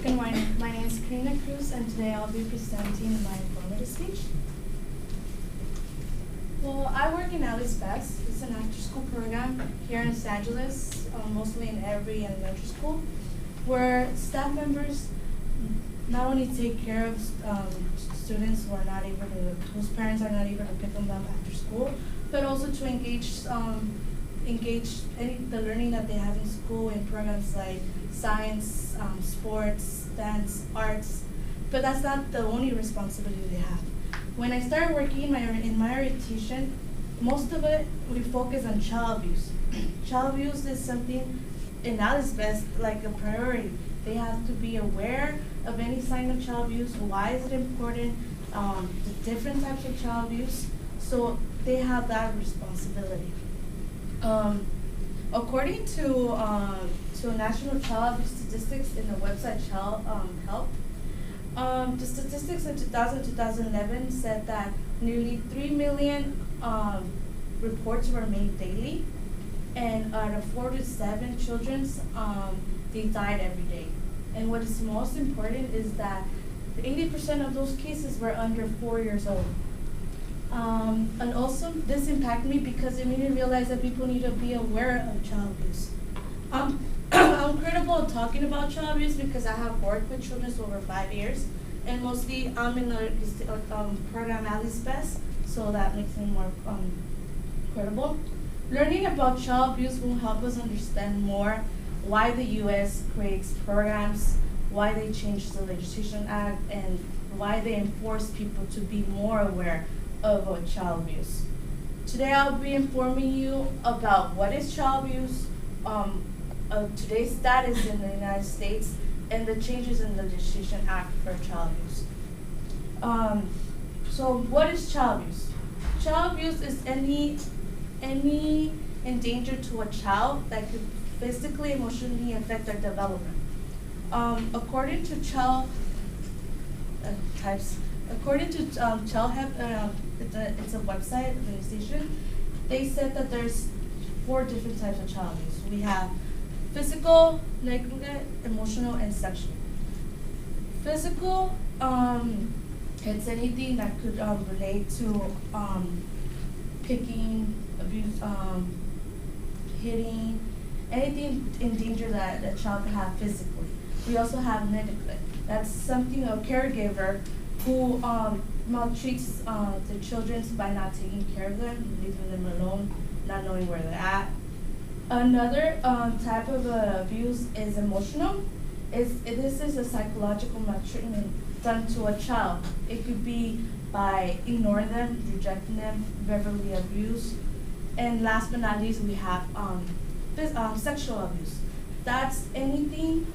Good morning. My name is Karina Cruz, and today I'll be presenting my informative speech. Well, I work in Alice Best. It's an after-school program here in Los Angeles, mostly in every elementary school, where staff members not only take care of students who are not able to, whose parents are not able to pick them up after school, but also to engage the learning that they have in school in programs like science, sports, dance, arts. But that's not the only responsibility they have. When I started working in my orientation, most of it we focus on child abuse. Child abuse is something in Alice Best like a priority. They have to be aware of any sign of child abuse. Why is it important? The different types of child abuse. So they have that responsibility. According to National Child Abuse Statistics in the website Child Help, the statistics in 2011 said that nearly 3 million reports were made daily, and out of 4 to 7 children, they died every day. And what is most important is that 80% of those cases were under 4 years old. And also, this impacted me because it made me realize that people need to be aware of child abuse. I'm critical of talking about child abuse because I have worked with children for over 5 years, and mostly I'm in the program Alice Best, so that makes me more credible. Learning about child abuse will help us understand more why the U.S. creates programs, why they changed the Legislation Act, and why they enforce people to be more aware of child abuse. Today I'll be informing you about what is child abuse, today's status in the United States, and the changes in the Legislation Act for child abuse. So what is child abuse? Child abuse is any endanger to a child that could physically, emotionally affect their development. According to Child Help, it's a website organization. They said that there's 4 different types of child abuse. We have physical, negligent, emotional, and sexual. Physical, it's anything that could relate to picking, abuse, hitting, anything in danger that a child could have physically. We also have neglect. That's something a caregiver who maltreats the children by not taking care of them, leaving them alone, not knowing where they're at. Another type of abuse is emotional. This is a psychological maltreatment done to a child. It could be by ignoring them, rejecting them, verbally abuse. And last but not least, we have sexual abuse. That's anything,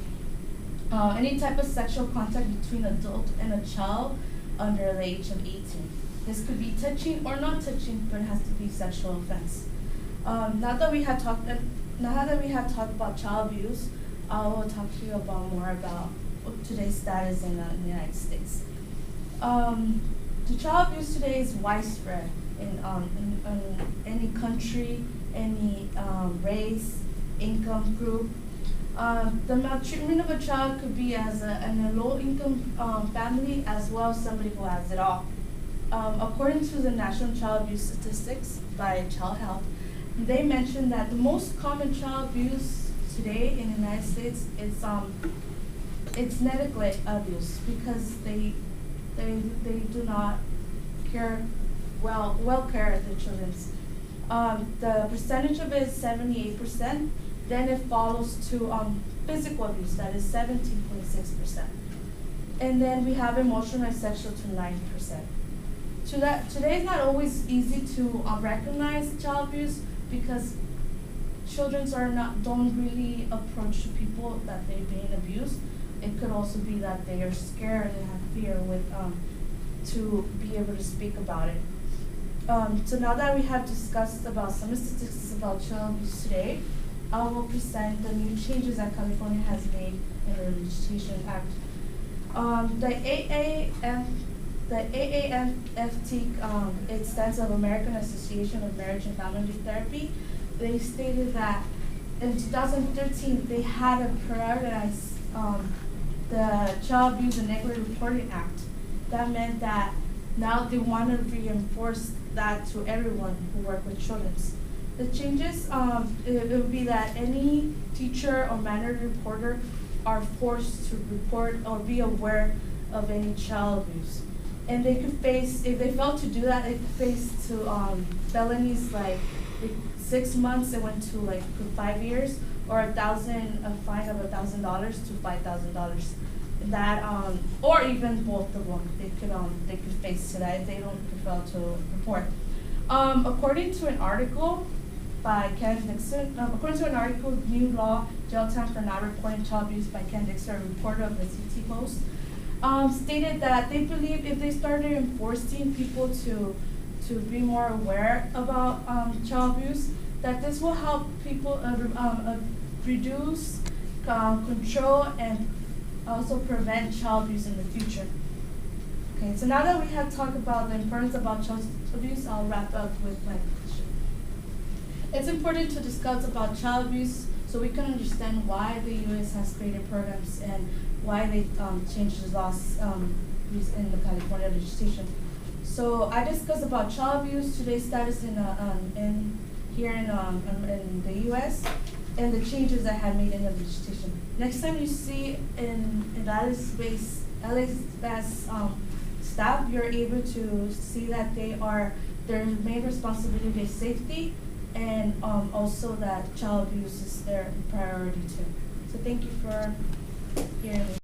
any type of sexual contact between an adult and a child under the age of 18. This could be touching or not touching, but it has to be sexual offense. Now that we have talked about child abuse, I will talk to you more about today's status in the United States. The child abuse today is widespread in any country, any race, income group. The maltreatment of a child could be as in a low-income family as well as somebody who has it all. According to the National Child Abuse Statistics by Child Health, they mentioned that the most common child abuse today in the United States it's neglect abuse because they do not care care of the children. The percentage of it is 78%. Then it follows to physical abuse, that is 17.6%. And then we have emotional and sexual to 90%. Today is not always easy to recognize child abuse because children don't really approach people that they're being abused. It could also be that they are scared and have fear to be able to speak about it. So now that we have discussed about some statistics about child abuse today, I will present the new changes that California has made in the Legislation Act. The AAFT, it stands for American Association of Marriage and Family Therapy. They stated that in 2013 they had to prioritize the Child Abuse and Neglect Reporting Act. That meant that now they want to reinforce that to everyone who work with children. The changes, it would be that any teacher or minority reporter are forced to report or be aware of any child abuse. And they could face, if they fail to do that, they could face to felonies like 6 months, it went to like 5 years, or a fine of $1,000 to $5,000. That or even both of them, they could face to that if they don't fail to report. According to an article by Ken Dixon, according to an article, New Law, Jail Time for Not Reporting Child Abuse by Ken Dixon, a reporter of the CT Post, stated that they believe if they started enforcing people to be more aware about child abuse, that this will help people reduce, control, and also prevent child abuse in the future. Okay, so now that we have talked about the importance about child abuse, I'll wrap up with my question. It's important to discuss about child abuse so we can understand why the U.S. has created programs and why they changed the laws in the California legislation. So I discussed about child abuse, today's status in the U.S. and the changes that have made in the legislation. Next time you see in LA's staff, you're able to see that their main responsibility is safety, and also that child abuse is their priority too. So thank you for hearing me.